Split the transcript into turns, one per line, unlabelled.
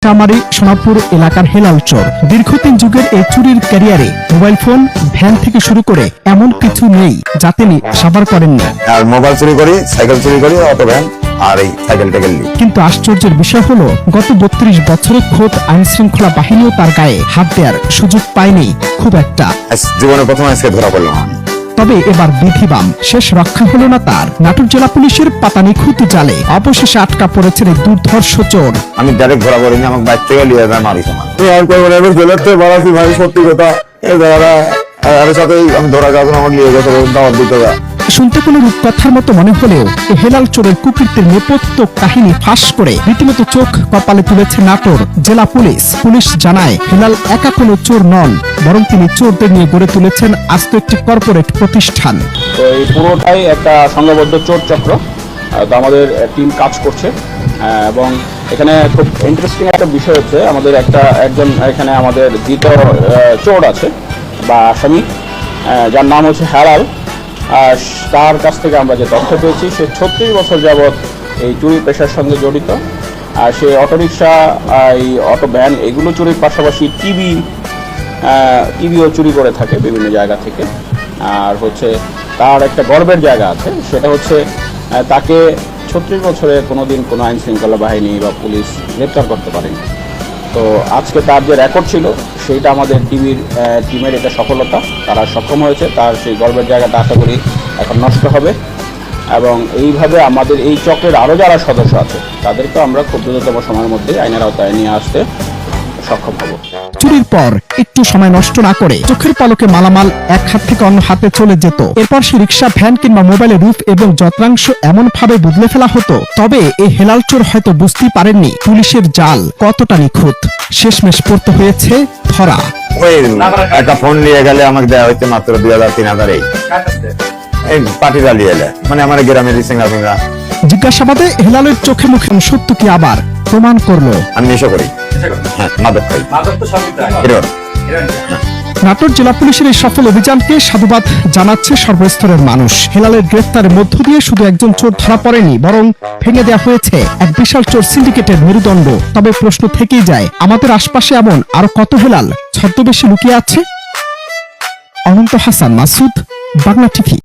চামারি সোনাপুর এলাকার হেলাল চোর দীর্ঘদিন যুগের এই চুরির ক্যারিয়ারে মোবাইল ফোন, ভ্যান থেকে শুরু করে এমন কিছু নেই যা তিনি সাবার করেননি।
আর মোবাইল চুরি করি, সাইকেল চুরি করি, অটো ভ্যান আর এই সাইকেল টেকেল নিই।
কিন্তু আশ্চর্যের বিষয় হলো গত 32 বছরের খোদ আইন শৃঙ্খলা বাহিনীও তার গায়ে হাত দেওয়ার সুযোগ পায়নি খুব একটা।
জীবনে প্রথম আজকে ধরা পড়লাম আমি।
তবে এবার বিধিবাম শেষ রক্ষা হলো না তার। নাটোর জেলা পুলিশের পাতা নিখুঁত জালে অবশেষে আটকা পড়েছেন এই দুর্ধর্ষ চোর।
আমি ডাইরেক্ট ধরা পড়িনি, আমার বাইক থেকে লিয়ে যায় মারিস আমার। ভাই সত্যি কথা এই জায়গাটা আর সাথে আমি ধরা যাবো আমার লিয়ে গেছে দাওয়াত দিতে।
শুনতে কোনো রূপকথার মতো মনে হলেও এই হেলাল চোরের কুকীর্তির নেপথ্য কাহিনী ফাঁস করে রীতিমতো চোখ কপালে তুলেছে নাটোর জেলা পুলিশ। পুলিশ জানায় হেলাল একা কোনো চোর নন, বরং তিনি চোরদের নিয়ে গড়ে তুলেছেন আস্ত একটি কর্পোরেট প্রতিষ্ঠান।
তো এই পুরোটাই একটা সংঘবদ্ধ চোর চক্র। তো আমাদের টিম কাজ করছে এবং এখানে খুব ইন্টারেস্টিং একটা বিষয় হচ্ছে আমাদের একজন এখানে আমাদের দ্বিতীয় চোর আছে বা আসামি, যার নাম হচ্ছে হেলাল। তার কাছ থেকে আমরা যে তথ্য পেয়েছি সে 36 বছর যাবৎ এই চুরি পেশার সঙ্গে জড়িত। আর সে অটোরিকশা, এই অটো ভ্যান এগুলো চুরির পাশাপাশি টিভিও চুরি করে থাকে বিভিন্ন জায়গা থেকে। আর হচ্ছে তার একটা গর্বের জায়গা আছে, সেটা হচ্ছে তাকে 36 বছরে কোনোদিন কোনো আইন শৃঙ্খলা বাহিনী বা পুলিশ গ্রেপ্তার করতে পারেনি। তো আজকে তার যে রেকর্ড ছিল সেইটা আমাদের টিমের এটা সফলতা, তারা সক্ষম হয়েছে। তার সেই গর্বের জায়গাটা আশা করি এখন নষ্ট হবে এবং এইভাবে আমাদের এই চক্রের আরও যারা সদস্য আছে তাদেরকে আমরা খুব দ্রুততম সময়ের মধ্যে আইনের আওতায় নিয়ে আসতে সক্ষম হব।
চুরির পর একটু সময় নষ্ট না করে চোখের পলকে মালামাল এক হাত থেকে অন্য হাতে চলে যেত। এরপর সে রিক্সা, ভ্যান কিংবা মোবাইলের রূপ এবং যন্ত্রাংশ এমন ভাবে বদলে ফেলা হতো। তবে এই হেলাল চোর হয়তো বুঝতেই পারেননি পুলিশের জাল কতটা নিখুঁত। শেষমেশ পড়তে হয়েছে ধরা।
ওই একটা ফোন নিয়ে গেলে আমাকে দেওয়া হচ্ছে মাত্র 2000-3000 এই পার্টিরা নিয়ে এলে, মানে আমার গ্রামের সিঙ্গা।
জিজ্ঞাসাবাদে হেলালের চোখে মুখে সত্য কি আবার প্রমাণ করলো।
আমি নেশা করি, হ্যাঁ মাদক খাই।
নাটোর জেলা পুলিশের এই সফল অভিযানকে সাধুবাদ জানাচ্ছে সর্বস্তরের মানুষ। হেলালের গ্রেফতারের মধ্য দিয়ে শুধু একজন চোর ধরা পড়েনি, বরং ভেঙে দেওয়া হয়েছে এক বিশাল চোর সিন্ডিকেটের মেরুদণ্ড। তবে প্রশ্ন থেকেই যায়, আমাদের আশপাশে এমন আরো কত হেলাল ছদ্মবেশে লুকিয়ে আছে? অনন্ত হাসান মাসুদ, বাংলা টিভি।